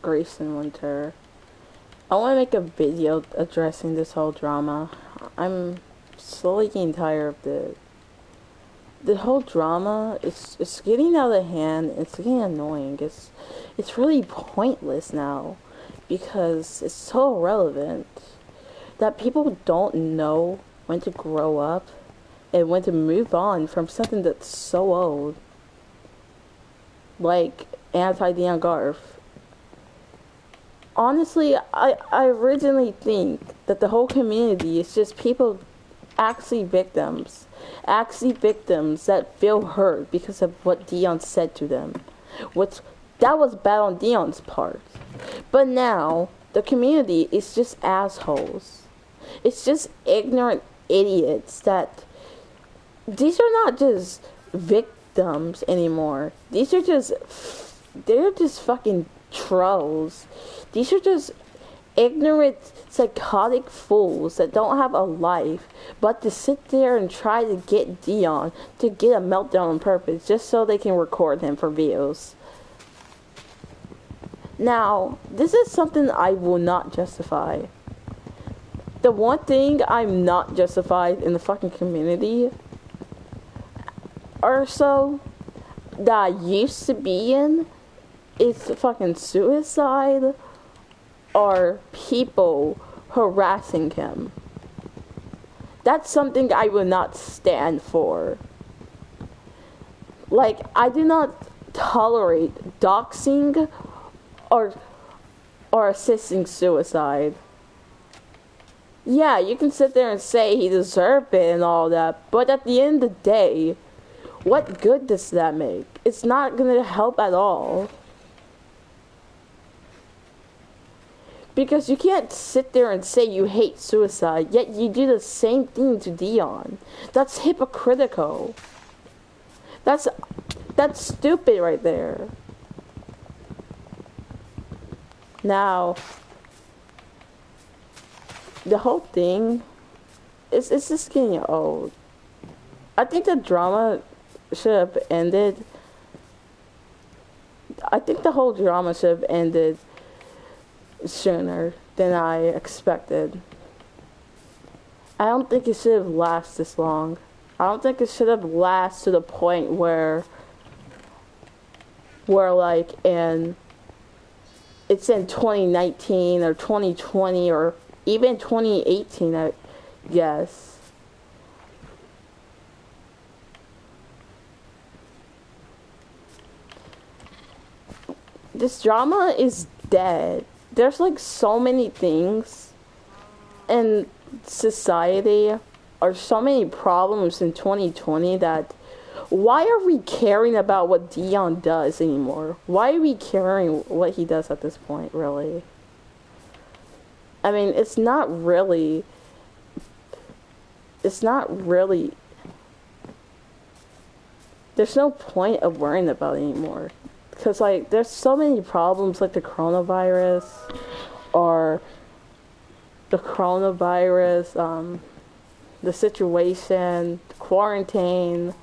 Greyson Winter. I want to make a video addressing this whole drama. I'm slowly getting tired of the whole drama. It's getting out of hand. It's getting annoying. It's really pointless now because it's so irrelevant that people don't know when to grow up and when to move on from something that's so old, like anti-Deon Garf. Honestly, I originally think that the whole community is just people, actually victims that feel hurt because of what Deon said to them, which that was bad on Deon's part. But now the community is just assholes. It's just ignorant idiots that these are not just victims anymore. They're just fucking trolls. These are just ignorant, psychotic fools that don't have a life but to sit there and try to get Deon to get a meltdown on purpose just so they can record him for views. Now, this is something I will not justify. The one thing I'm not justified in the fucking community or so that I used to be in is fucking suicide or people harassing him. That's something I will not stand for. Like, I do not tolerate doxing or assisting suicide. Yeah, you can sit there and say he deserved it and all that, but at the end of the day, what good does that make? It's not gonna help at all. Because you can't sit there and say you hate suicide, yet you do the same thing to Deon. That's hypocritical. That's stupid right there. Now, the whole thing, it's just getting old. I think the drama should have ended. I think the whole drama should have ended sooner than I expected. I don't think it should have lasted this long. I don't think it should have lasted to the point where like it's in 2019 or 2020 or even 2018, I guess. This drama is dead. There's like so many things in society or so many problems in 2020 that why are we caring about what Deon does anymore? Why are we caring what he does at this point, really? I mean, it's not really there's no point of worrying about it anymore. Because, like, there's so many problems, like the coronavirus, the situation, quarantine,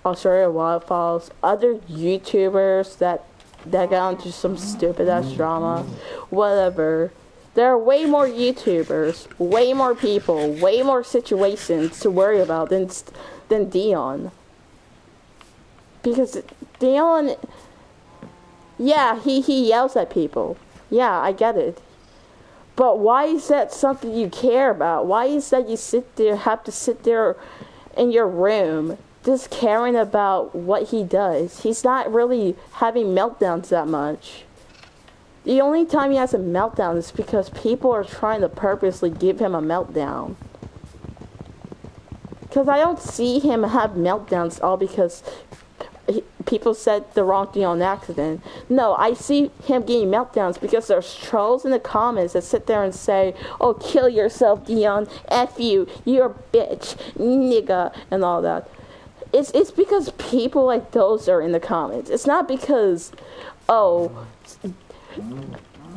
Australia wildfalls, other YouTubers that got into some stupid-ass drama, whatever. There are way more YouTubers, way more people, way more situations to worry about than Deon. Because Deon, yeah, he yells at people. Yeah, I get it. But why is that something you care about? Why is that you have to sit there in your room just caring about what he does? He's not really having meltdowns that much. The only time he has a meltdown is because people are trying to purposely give him a meltdown. Because I don't see him have meltdowns all because people said the wrong thing on accident. No, I see him getting meltdowns because there's trolls in the comments that sit there and say, oh, kill yourself, Deon, F you, you're a bitch, nigga, and all that. It's because people like those are in the comments. It's not because, oh,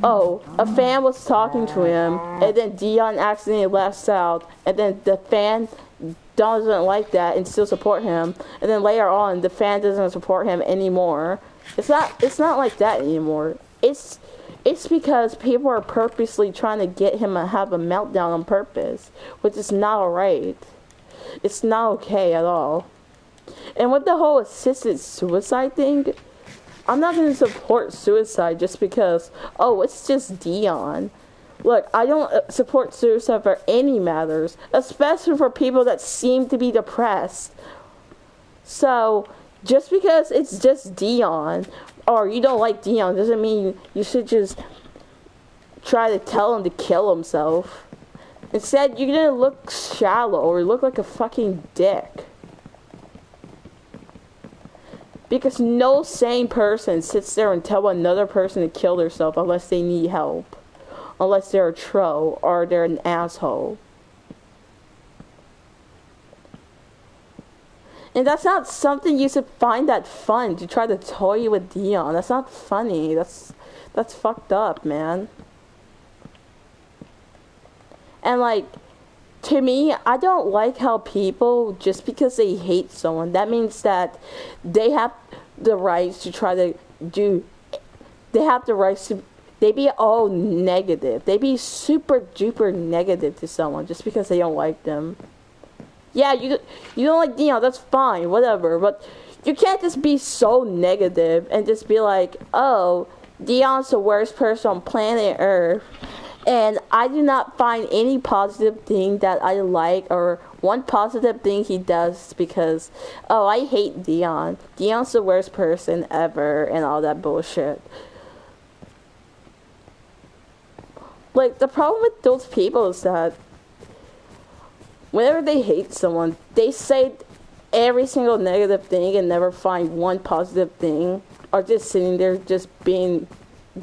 a fan was talking to him, and then Deon accidentally left out, and then the fan doesn't like that and still support him, and then later on the fan doesn't support him anymore. It's not like that anymore. it's because people are purposely trying to get him to have a meltdown on purpose, which is not alright. It's not okay at all. And with the whole assisted suicide thing, I'm not going to support suicide just because, oh, it's just Deon. Look, I don't support suicide for any matters, especially for people that seem to be depressed. So, just because it's just Deon, or you don't like Deon, doesn't mean you should just try to tell him to kill himself. Instead, you're gonna look shallow or look like a fucking dick. Because no sane person sits there and tell another person to kill themselves unless they need help. Unless they're a troll or they're an asshole. And that's not something you should find that fun, to try to toy with Deon. That's not funny. That's fucked up, man. And like, to me, I don't like how people, just because they hate someone, that means that they have the rights to try to do, they have the rights to, they be all negative. They be super duper negative to someone just because they don't like them. Yeah, you don't like Deon, that's fine, whatever, but you can't just be so negative and just be like, oh, Deon's the worst person on planet Earth, and I do not find any positive thing that I like, or one positive thing he does, because, oh, I hate Deon. Deon's the worst person ever, and all that bullshit. Like, the problem with those people is that whenever they hate someone, they say every single negative thing and never find one positive thing, or just sitting there just being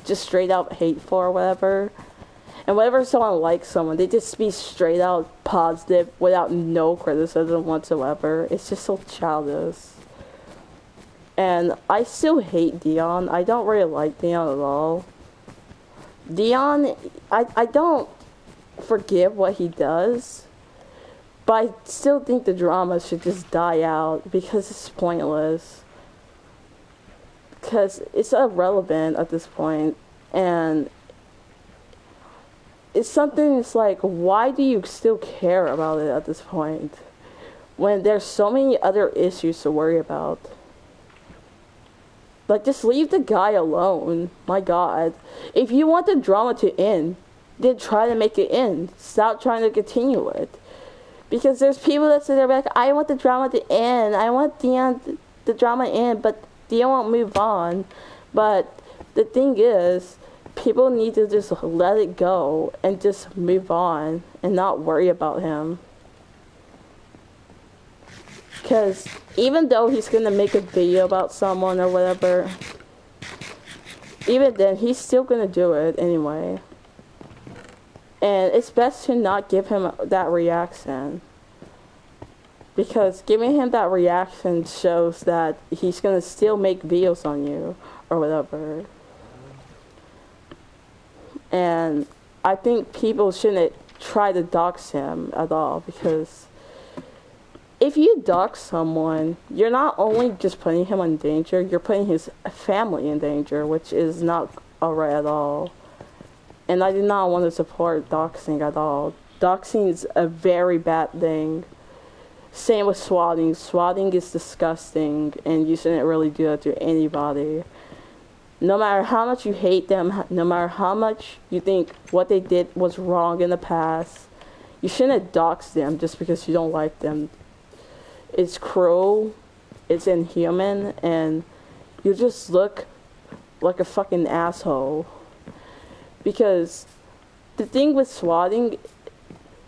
just straight out hateful or whatever. And whenever someone likes someone, they just be straight out positive without no criticism whatsoever. It's just so childish. And I still hate Deon. I don't really like Deon at all. Deon, I don't forgive what he does, but I still think the drama should just die out because it's pointless. Because it's irrelevant at this point, and it's something that's like, why do you still care about it at this point when there's so many other issues to worry about? Like, just leave the guy alone. My God. If you want the drama to end, then try to make it end. Stop trying to continue it. Because there's people that sit there like, I want the drama to end. I want the drama to end, but Deon won't move on. But the thing is, people need to just let it go and just move on and not worry about him. Because even though he's going to make a video about someone or whatever, even then, he's still going to do it anyway. And it's best to not give him that reaction. Because giving him that reaction shows that he's going to still make videos on you or whatever. And I think people shouldn't try to dox him at all, because if you dox someone, you're not only just putting him in danger, you're putting his family in danger, which is not alright at all. And I do not want to support doxing at all. Doxing is a very bad thing. Same with swatting. Swatting is disgusting, and you shouldn't really do that to anybody. No matter how much you hate them, no matter how much you think what they did was wrong in the past, you shouldn't dox them just because you don't like them. It's cruel, it's inhuman, and you just look like a fucking asshole. Because the thing with swatting,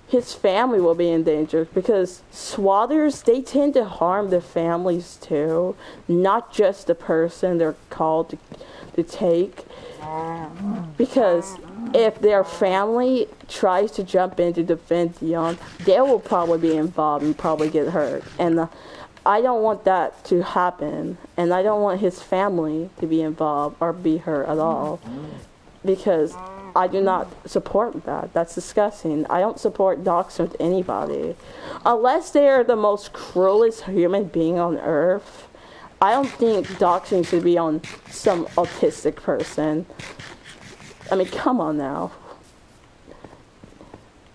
his family will be in danger, because swatters, they tend to harm their families too, not just the person they're called to take. Because if their family tries to jump in to defend Deon, they will probably be involved and probably get hurt. And I don't want that to happen, and I don't want his family to be involved or be hurt at all, because I do not support that. That's disgusting. I don't support doxing with anybody. Unless they are the most cruelest human being on earth, I don't think doxing should be on some autistic person. I mean, come on now.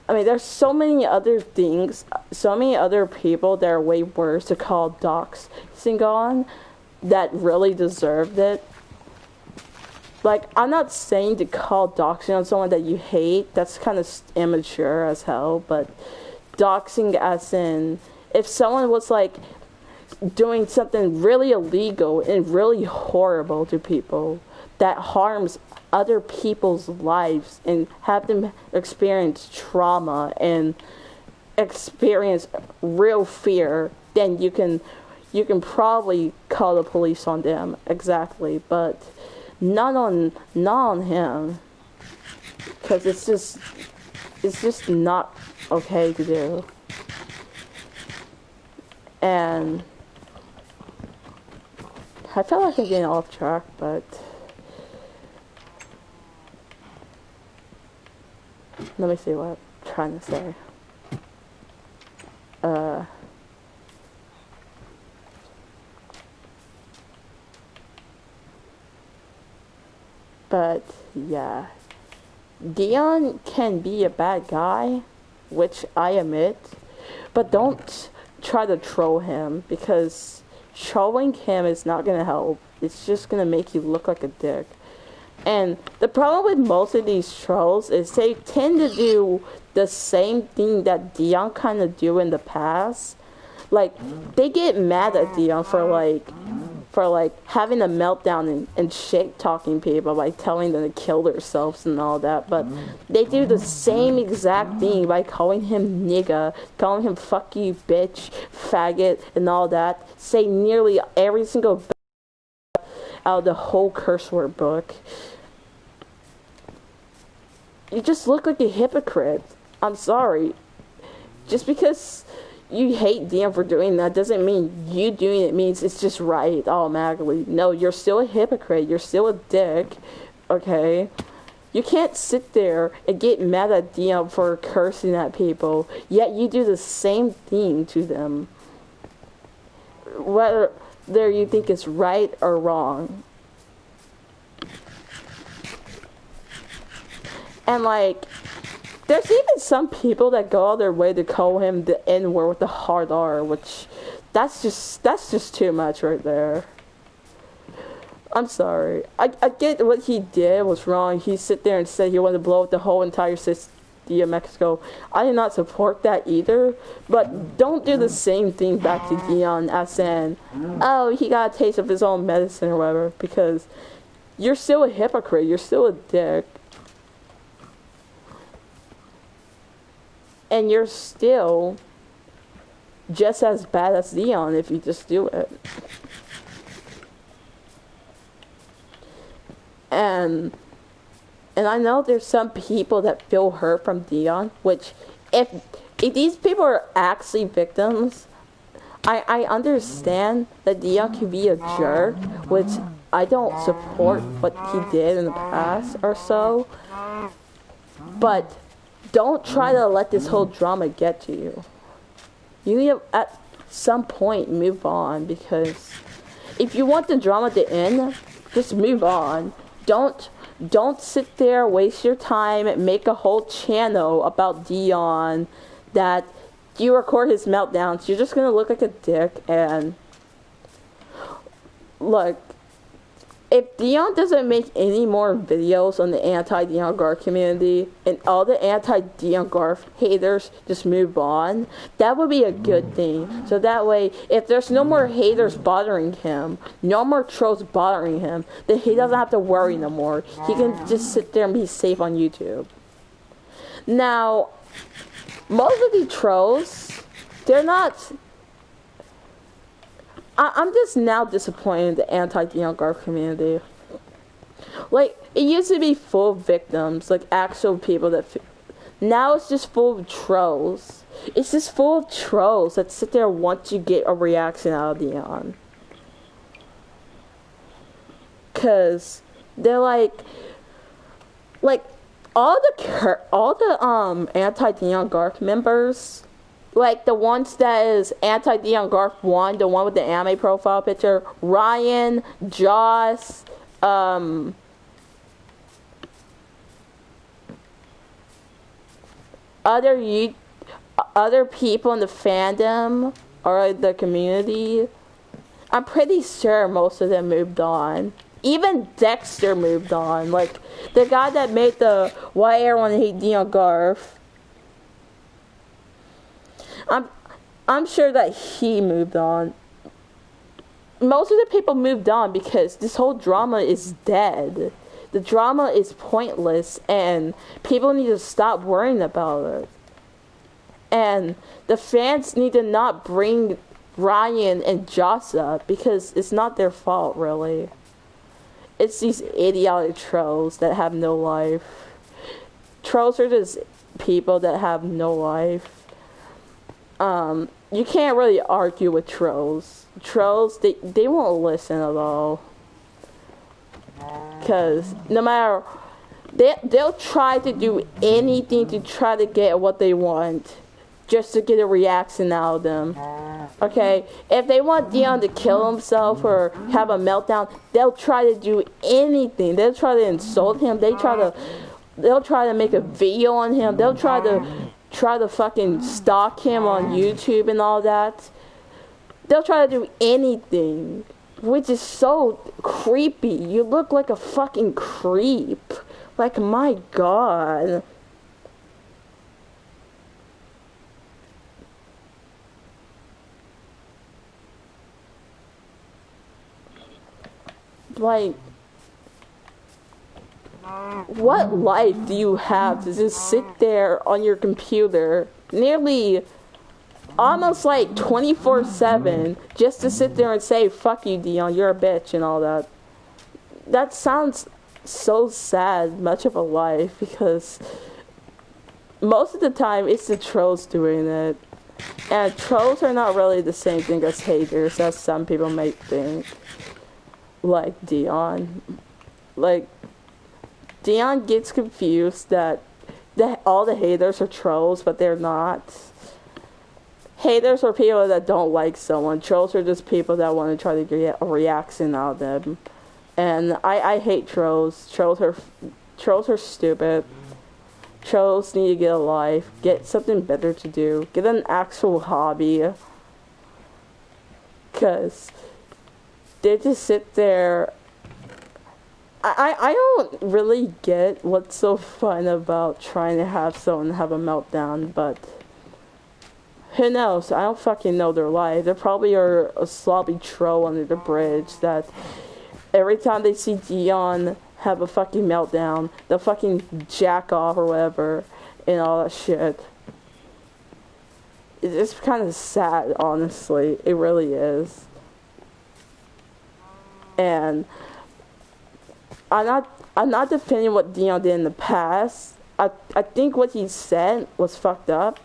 I mean, there's so many other things, so many other people that are way worse to call doxing on that really deserved it. Like, I'm not saying to call doxing on someone that you hate. That's kind of immature as hell. But doxing as in, if someone was, like, doing something really illegal and really horrible to people that harms other people's lives and have them experience trauma and experience real fear, then you can probably call the police on them. Exactly. But not on him, because it's just not okay to do. And I feel like I'm getting off track, but let me see what I'm trying to say. But yeah, Deon can be a bad guy, which I admit, but don't try to troll him, because trolling him is not gonna help. It's just gonna make you look like a dick. And the problem with most of these trolls is they tend to do the same thing that Deon kind of do in the past. Like, they get mad at Deon for having a meltdown and shit talking people by telling them to kill themselves and all that. But they do the same exact thing by calling him nigga, calling him fuck you bitch, faggot, and all that. Say nearly every single out of the whole curse word book. You just look like a hypocrite. I'm sorry. Just because you hate Deon for doing that doesn't mean you doing it means it's just right automatically. No, you're still a hypocrite. You're still a dick. Okay? You can't sit there and get mad at Deon for cursing at people, yet you do the same thing to them. Whether you think it's right or wrong. And like, there's even some people that go out their way to call him the N-word with the hard R, which that's just too much right there. I'm sorry. I get what he did was wrong. He sit there and said he wanted to blow up the whole entire city of Mexico. I do not support that either, but don't do the same thing back to Deon as in, oh, he got a taste of his own medicine or whatever, because you're still a hypocrite. You're still a dick. And you're still just as bad as Deon if you just do it. And I know there's some people that feel hurt from Deon, which if these people are actually victims, I understand that Deon can be a jerk, which I don't support what he did in the past or so. But don't try to let this whole drama get to you. You need to, at some point, move on, because if you want the drama to end, just move on. Don't sit there, waste your time, and make a whole channel about Deon that you record his meltdowns. You're just gonna look like a dick. And look, if Deon doesn't make any more videos on the anti-Deon Garth community and all the anti-Deon Garth haters just move on, that would be a good thing. So that way, if there's no more haters bothering him, no more trolls bothering him, then he doesn't have to worry no more. He can just sit there and be safe on YouTube. Now, most of the trolls, they're not... I'm just now disappointed in the anti-Deon Garth community. Like, it used to be full of victims, like actual people that... Now it's just full of trolls. It's just full of trolls that sit there and want to get a reaction out of Deon. Because they're like all the anti-Deon Garth members, like the ones that is anti-Deon Garth 1, the one with the anime profile picture, Ryan, Joss, other you other people in the fandom or the community, I'm pretty sure most of them moved on. Even Dexter moved on. Like, the guy that made the Why Everyone Hate Deon Garf. I'm sure that he moved on. Most of the people moved on because this whole drama is dead. The drama is pointless and people need to stop worrying about it. And the fans need to not bring Ryan and Joss up because it's not their fault, really. It's these idiotic trolls that have no life. Trolls are just people that have no life. You can't really argue with trolls. Trolls, they won't listen at all. Because no matter... They'll try to do anything to try to get what they want. Just to get a reaction out of them. Okay? If they want Deon to kill himself or have a meltdown, they'll try to do anything. They'll try to insult him. They'll try to make a video on him. They'll try to fucking stalk him on YouTube and all that. They'll try to do anything. Which is so creepy. You look like a fucking creep. Like, my God. Like, what life do you have to just sit there on your computer nearly almost like 24/7 just to sit there and say, fuck you, Deon, you're a bitch and all that? That sounds so sad, much of a life, because most of the time it's the trolls doing it. And trolls are not really the same thing as haters, as some people might think. Like Deon. Like, Deon gets confused that all the haters are trolls, but they're not. Haters are people that don't like someone. Trolls are just people that want to try to get a reaction out of them. And I hate trolls. Trolls are stupid. Trolls need to get a life. Get something better to do. Get an actual hobby. Because they just sit there. I don't really get what's so fun about trying to have someone have a meltdown, but who knows? I don't fucking know their life. They probably are a sloppy troll under the bridge that every time they see Deon have a fucking meltdown, they'll fucking jack off or whatever and all that shit. It's kind of sad, honestly. It really is. And I'm not defending what Deon did in the past. I think what he said was fucked up.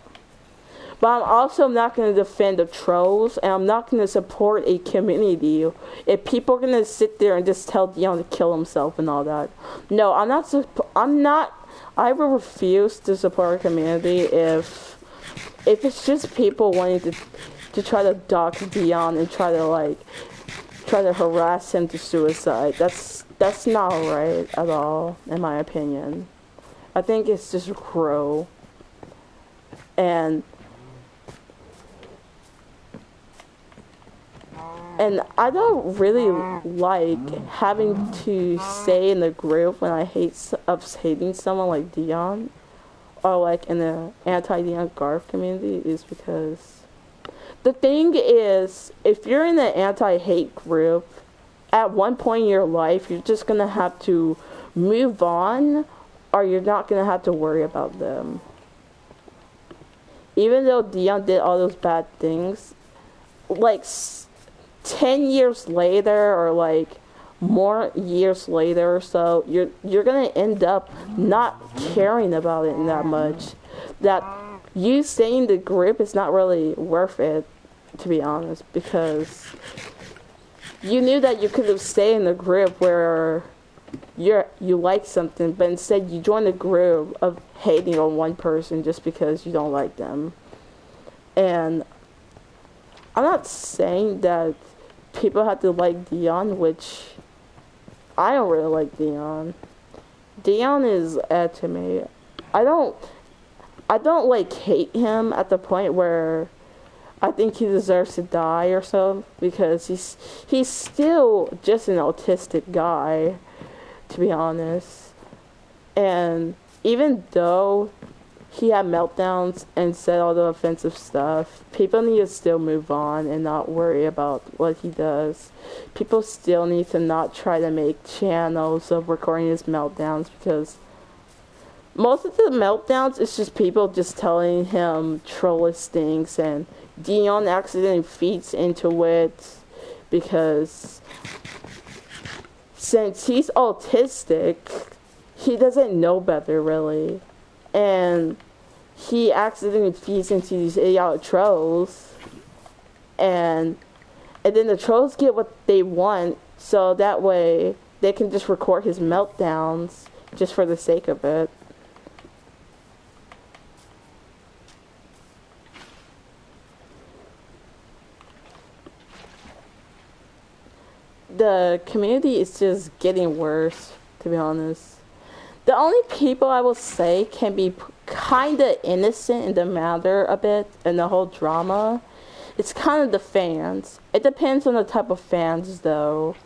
But I'm also not going to defend the trolls, and I'm not going to support a community if people are going to sit there and just tell Deon to kill himself and all that. No, I will refuse to support a community if it's just people wanting to try to dox Deon and try to harass him to suicide. That's not right at all, in my opinion. I think it's just cruel. And I don't really like having to say in the group when I hating someone like Deon, or like in the anti-Deon Garf community, is because the thing is, if you're in the anti-hate group, at one point in your life, you're just gonna have to move on, or you're not gonna have to worry about them. Even though Deon did all those bad things, like 10 years later or like more years later or so, you're gonna end up not caring about it that much. That you staying the group is not really worth it, to be honest, because you knew that you could have stayed in the group where you like something, but instead you joined a group of hating on one person just because you don't like them. And I'm not saying that people have to like Deon, which I don't really like Deon. Deon is to me. I don't like hate him at the point where I think he deserves to die or so, because he's still just an autistic guy, to be honest. And even though he had meltdowns and said all the offensive stuff, people need to still move on and not worry about what he does. People still need to not try to make channels of recording his meltdowns, because most of the meltdowns is just people just telling him trollish things, and Deon accidentally feeds into it because since he's autistic, he doesn't know better really, and he accidentally feeds into these idiotic trolls, and then the trolls get what they want, so that way they can just record his meltdowns just for the sake of it. The community is just getting worse, to be honest. The only people I will say can be kind of innocent in the matter a bit in the whole drama, it's kind of the fans. It depends on the type of fans, though.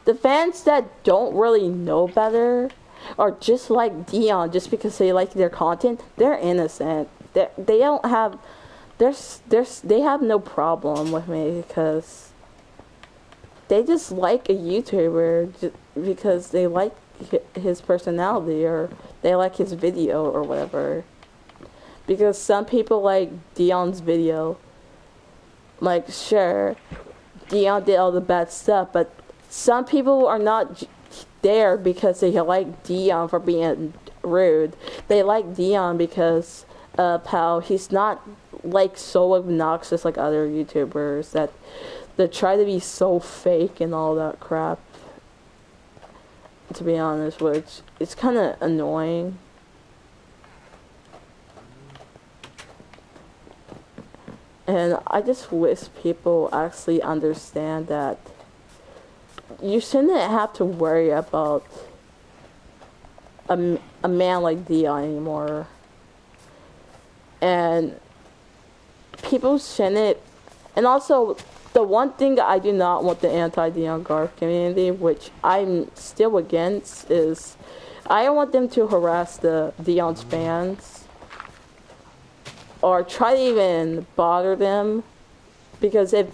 The fans that don't really know better, or just like Deon, just because they like their content, they're innocent. They don't have... they have no problem with me, because they just like a YouTuber because they like his personality, or they like his video or whatever. Because some people like Deon's video. Like, sure, Deon did all the bad stuff, but some people are not there because they like Deon for being rude. They like Deon because of how he's not like so obnoxious like other YouTubers that try to be so fake and all that crap, to be honest, which it's kind of annoying. And I just wish people actually understand that you shouldn't have to worry about a man like Deon anymore. And people shouldn't... And also, the one thing I do not want the anti-Deon Garth community, which I'm still against, is I don't want them to harass the Deon's fans or try to even bother them, because if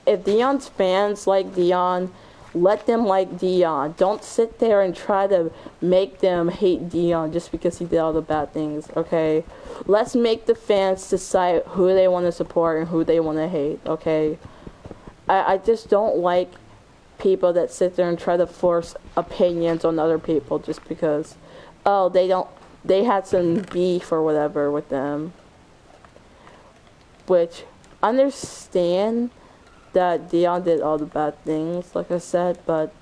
Deon's fans like Deon, let them like Deon. Don't sit there and try to make them hate Deon just because he did all the bad things, okay? Let's make the fans decide who they want to support and who they want to hate, okay? I just don't like people that sit there and try to force opinions on other people just because, oh, they had some beef or whatever with them. Which, understand that Deon did all the bad things, like I said, but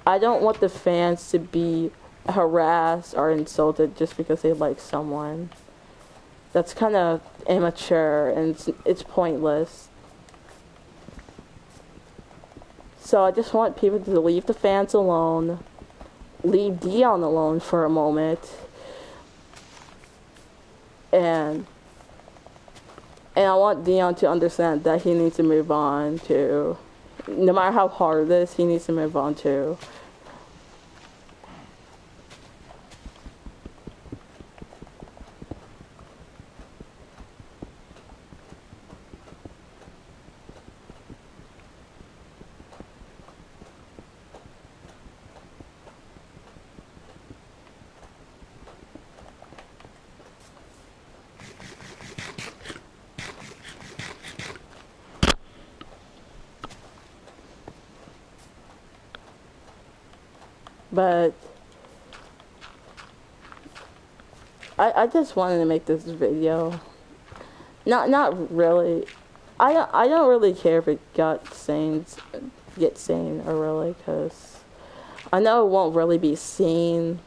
I don't want the fans to be harassed or insulted just because they like someone. That's kind of immature, and it's pointless. So I just want people to leave the fans alone, leave Deon alone for a moment, and I want Deon to understand that he needs to move on too. No matter how hard it is, he needs to move on too. But I just wanted to make this video. Not really. I don't really care if it gets seen or really, because I know it won't really be seen,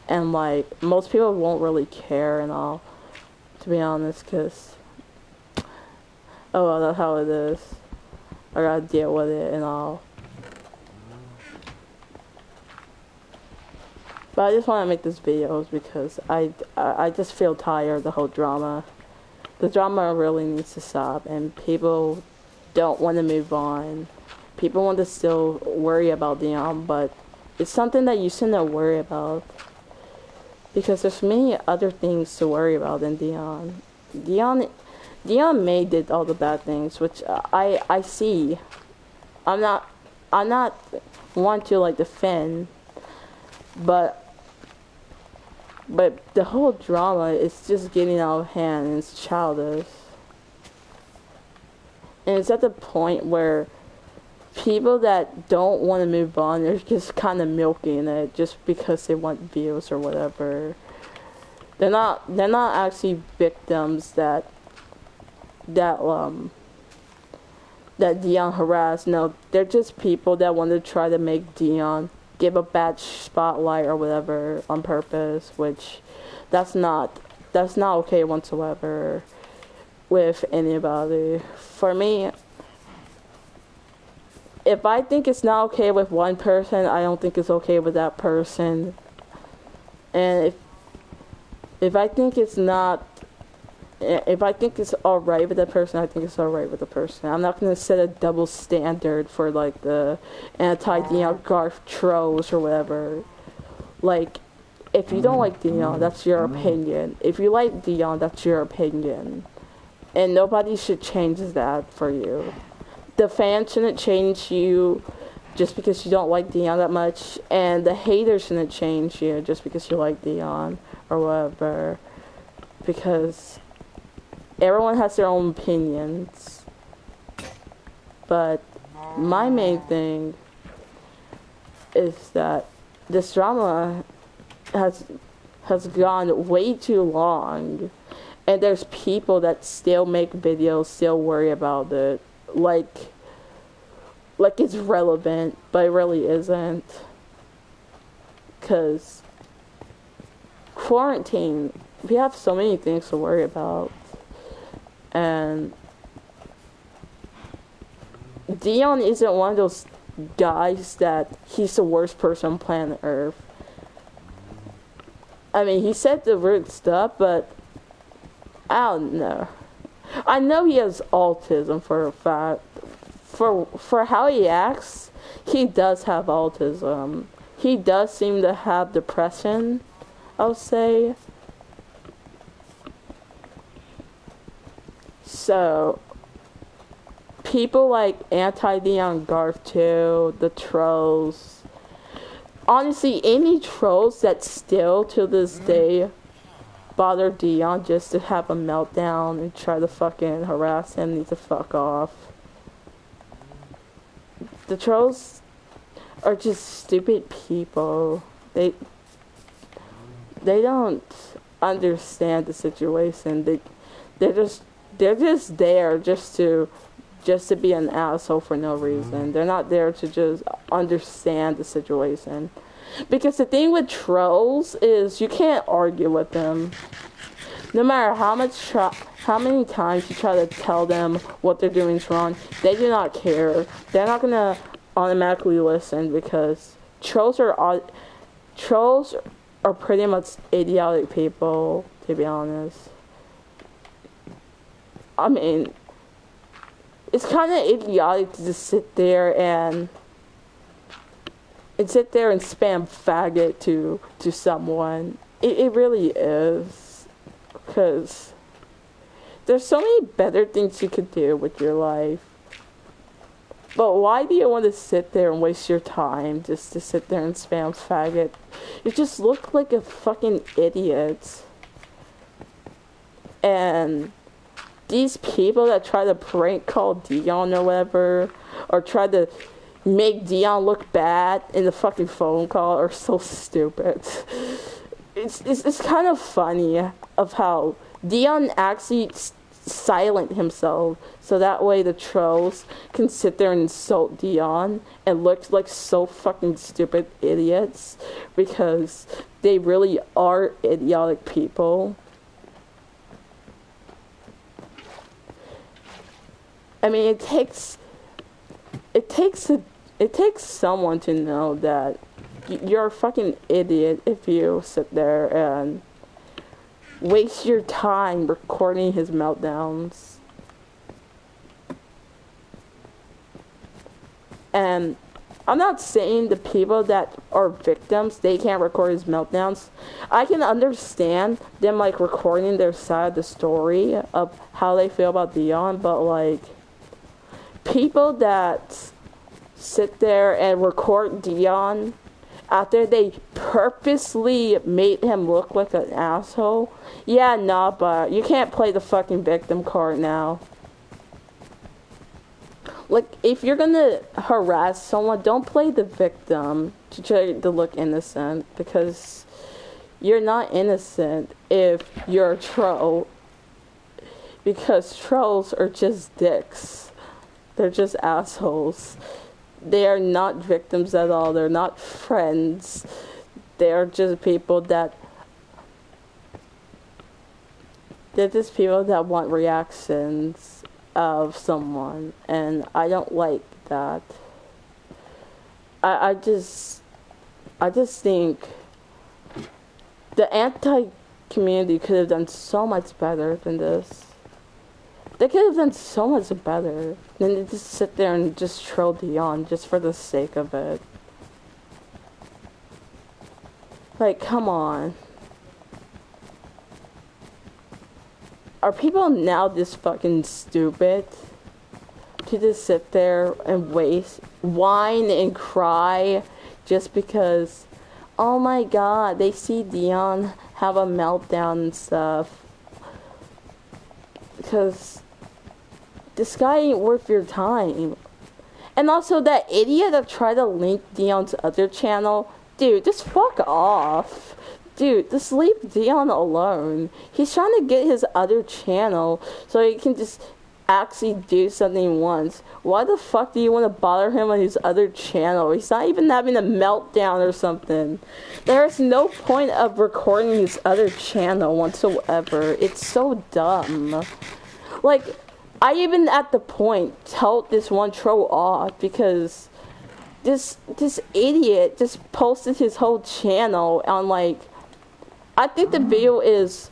and like most people won't really care and all, to be honest, because oh well, that's how it is. I gotta deal with it and all. But I just want to make this video because I just feel tired of the whole drama. The drama really needs to stop, and people don't want to move on. People want to still worry about Deon, but it's something that you shouldn't worry about. Because there's many other things to worry about than Deon. Deon May did all the bad things, which I see. I'm not one to like defend, but the whole drama is just getting out of hand and it's childish. And it's at the point where people that don't want to move on, they're just kind of milking it just because they want views or whatever. They're not actually victims that Deon harassed. No, they're just people that want to try to make Deon give a bad spotlight or whatever on purpose, which that's not okay whatsoever with anybody. For me, if I think it's not okay with one person, I don't think it's okay with that person. And if I think it's alright with that person, I think it's alright with the person. I'm not gonna set a double standard for like the anti-Deon Garth trolls or whatever. Like, if you don't like Deon, that's your opinion. If you like Deon, that's your opinion. And nobody should change that for you. The fans shouldn't change you just because you don't like Deon that much, and the haters shouldn't change you just because you like Deon or whatever. Because everyone has their own opinions. But my main thing is that this drama has gone way too long, and there's people that still make videos, still worry about it, like it's relevant, but it really isn't. 'Cause quarantine, we have so many things to worry about. And Deon isn't one of those guys that he's the worst person on planet Earth. I mean, he said the rude stuff, but I don't know. I know he has autism for a fact. For how he acts, he does have autism. He does seem to have depression, I'll say. So, people like anti-Deon Garth too, the trolls. Honestly, any trolls that still to this day bother Deon just to have a meltdown and try to fucking harass him need to fuck off. The trolls are just stupid people. They don't understand the situation. They're just there just to be an asshole for no reason. They're not there to just understand the situation. Because the thing with trolls is you can't argue with them. No matter how many times you try to tell them what they're doing is wrong, they do not care. They're not gonna automatically listen because trolls are pretty much idiotic people, to be honest. I mean, it's kind of idiotic to just sit there and spam faggot to someone. It really is. Because there's so many better things you could do with your life. But why do you want to sit there and waste your time just to sit there and spam faggot? You just look like a fucking idiot. And these people that try to prank call Deon or whatever, or try to make Deon look bad in the fucking phone call are so stupid. It's kind of funny of how Deon actually silent himself so that way the trolls can sit there and insult Deon and look like so fucking stupid idiots because they really are idiotic people. I mean, it takes someone to know that you're a fucking idiot if you sit there and waste your time recording his meltdowns. And I'm not saying the people that are victims, they can't record his meltdowns. I can understand them, like, recording their side of the story of how they feel about Deon, but, like, people that sit there and record Deon after they purposely made him look like an asshole, yeah, nah, but you can't play the fucking victim card now. Like, if you're gonna harass someone, don't play the victim to try to look innocent, because you're not innocent if you're a troll. Because trolls are just dicks. They're just assholes. They are not victims at all. They're not friends. They are just people that... They're just people that want reactions of someone, and I don't like that. I just think the anti-community could have done so much better than this. They could have done so much better than to just sit there and just troll Deon just for the sake of it. Like, come on. Are people now this fucking stupid to just sit there and whine and cry just because, oh my god, they see Deon have a meltdown and stuff? Because this guy ain't worth your time. And also that idiot that tried to link Deon's other channel, dude, just fuck off. Dude, just leave Deon alone. He's trying to get his other channel so he can just actually do something once. Why the fuck do you want to bother him on his other channel? He's not even having a meltdown or something. There's no point of recording his other channel whatsoever. It's so dumb. Like, I even at the point told this one troll off because this idiot just posted his whole channel on, like, I think the video is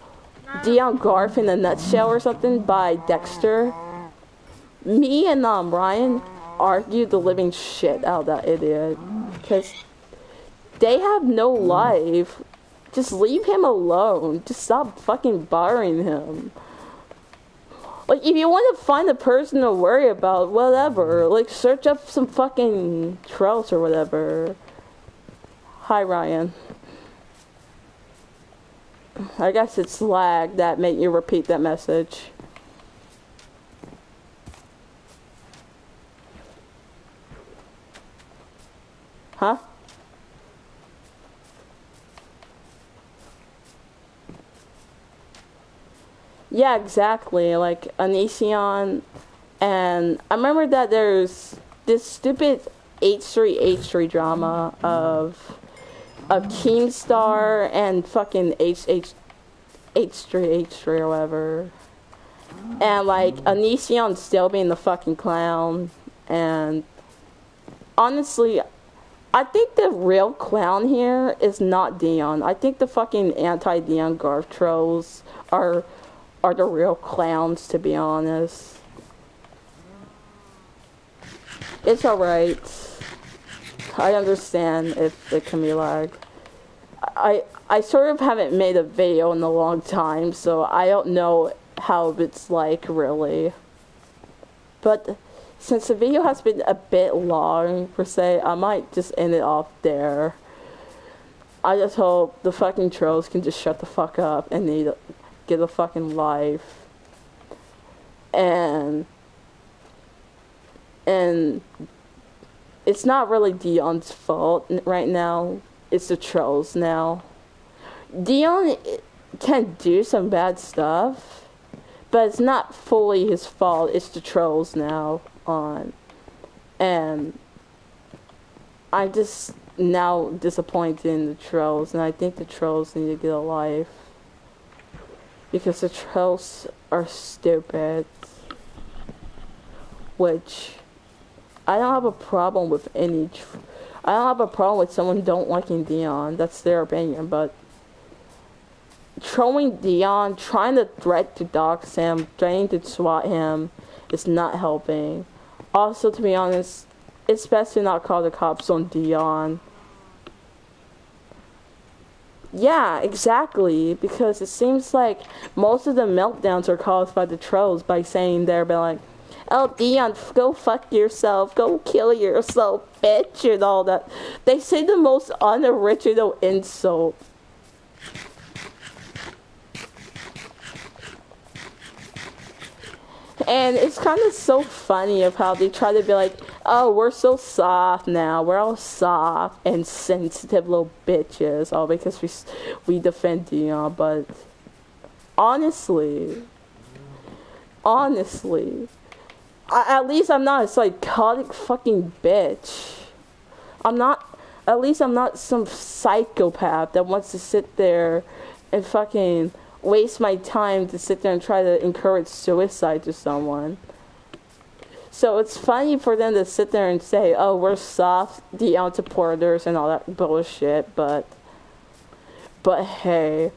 Deon Garf in a Nutshell or something by Dexter. Me and Ryan argued the living shit out of that idiot. Because they have no life. Just leave him alone. Just stop fucking bothering him. Like, if you want to find a person to worry about, whatever. Like, search up some fucking trolls or whatever. Hi, Ryan. I guess it's lag that made you repeat that message. Huh? Yeah, exactly. Like, Onision, and I remember that there's this stupid H3 drama of Keemstar and fucking H3 or whatever. And, like, Onision still being the fucking clown. And honestly, I think the real clown here is not Deon. I think the fucking anti-Deon Garf trolls are the real clowns, to be honest. It's alright. I understand if it can be lag. I sort of haven't made a video in a long time, so I don't know how it's like, really. But since the video has been a bit long, per se, I might just end it off there. I just hope the fucking trolls can just shut the fuck up and get a fucking life. And it's not really Deon's fault right now. It's the trolls now. Deon can do some bad stuff, but it's not fully his fault. It's the trolls now on. And I'm just now disappointed in the trolls, and I think the trolls need to get a life. Because the trolls are stupid. Which, I don't have a problem with any I don't have a problem with someone don't liking Deon. That's their opinion, but trolling Deon, trying to threat to dox him, trying to swat him, is not helping. Also, to be honest, it's best to not call the cops on Deon. Yeah, exactly, because it seems like most of the meltdowns are caused by the trolls by saying they're like, oh, Deon, go fuck yourself, go kill yourself, bitch, and all that. They say the most unoriginal insult. And it's kind of so funny of how they try to be like, oh, we're so soft now. We're all soft and sensitive little bitches. All because we defend Deon. But honestly, at least I'm not a psychotic fucking bitch. At least I'm not some psychopath that wants to sit there and fucking waste my time to sit there and try to encourage suicide to someone. So it's funny for them to sit there and say, oh, we're soft Deon supporters and all that bullshit, but hey,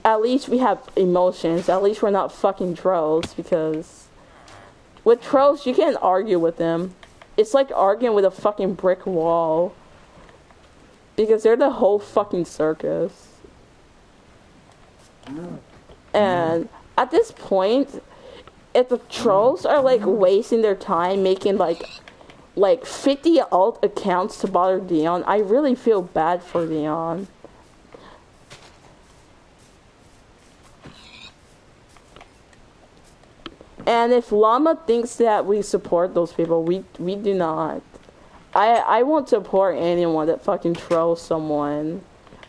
at least we have emotions. At least we're not fucking trolls, because with trolls you can't argue with them. It's like arguing with a fucking brick wall, because they're the whole fucking circus. And at this point, if the trolls are like wasting their time making like 50 alt accounts to bother Deon, I really feel bad for Deon. And if Llama thinks that we support those people, we do not. I won't support anyone that fucking trolls someone.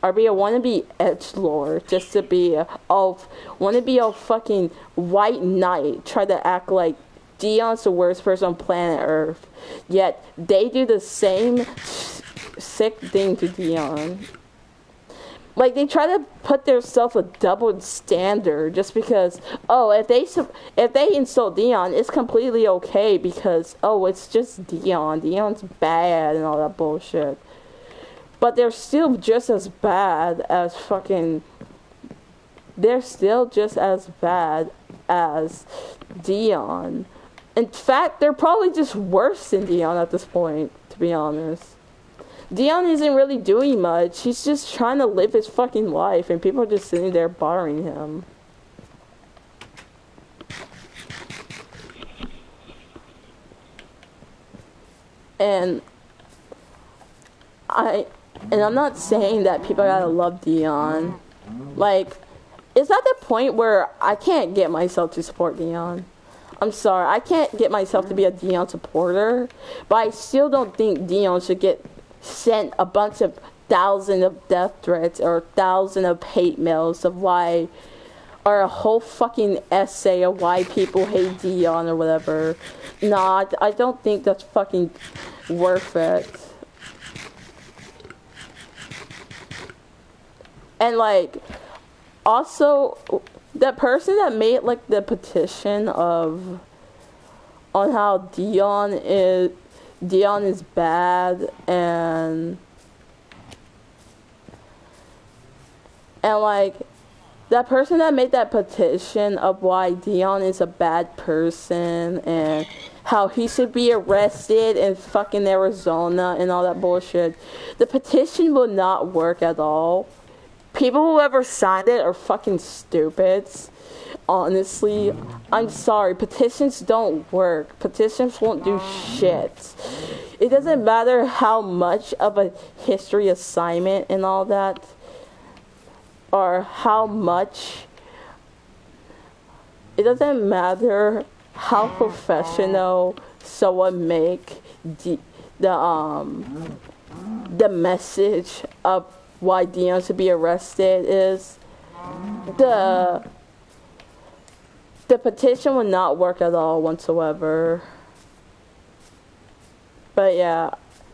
Or be a wannabe edgelord just to be wanna be a fucking white knight, try to act like Deon's the worst person on planet Earth, yet they do the same sick thing to Deon. Like, they try to put themselves a double standard just because, oh, if they insult Deon, it's completely okay because, oh, it's just Deon's bad and all that bullshit. But they're still just as bad as Deon. In fact, they're probably just worse than Deon at this point, to be honest. Deon isn't really doing much. He's just trying to live his fucking life, and people are just sitting there bothering him. And I'm not saying that people gotta love Deon. Like, it's at the point where I can't get myself to support Deon. I'm sorry, I can't get myself to be a Deon supporter, but I still don't think Deon should get sent a bunch of thousands of death threats or thousands of hate mails of why, or a whole fucking essay of why people hate Deon or whatever. Nah, I don't think that's fucking worth it. And like, also, that person that made like the petition on how Deon is bad and like, that person that made that petition of why Deon is a bad person and how he should be arrested in fucking Arizona and all that bullshit, the petition will not work at all. People who ever signed it are fucking stupids. Honestly, I'm sorry. Petitions don't work. Petitions won't do shit. It doesn't matter how much of a history assignment and all that, or how much. It doesn't matter how professional someone make the message of why Deon should be arrested is. The petition will not work at all whatsoever. But yeah,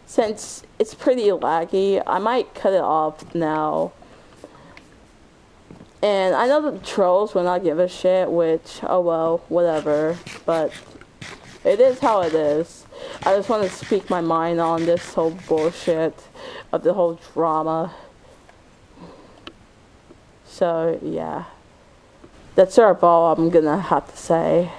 since it's pretty laggy, I might cut it off now. And I know the trolls will not give a shit, which, oh well, whatever. But it is how it is. I just want to speak my mind on this whole bullshit of the whole drama. So, yeah. That's sort of all I'm gonna have to say.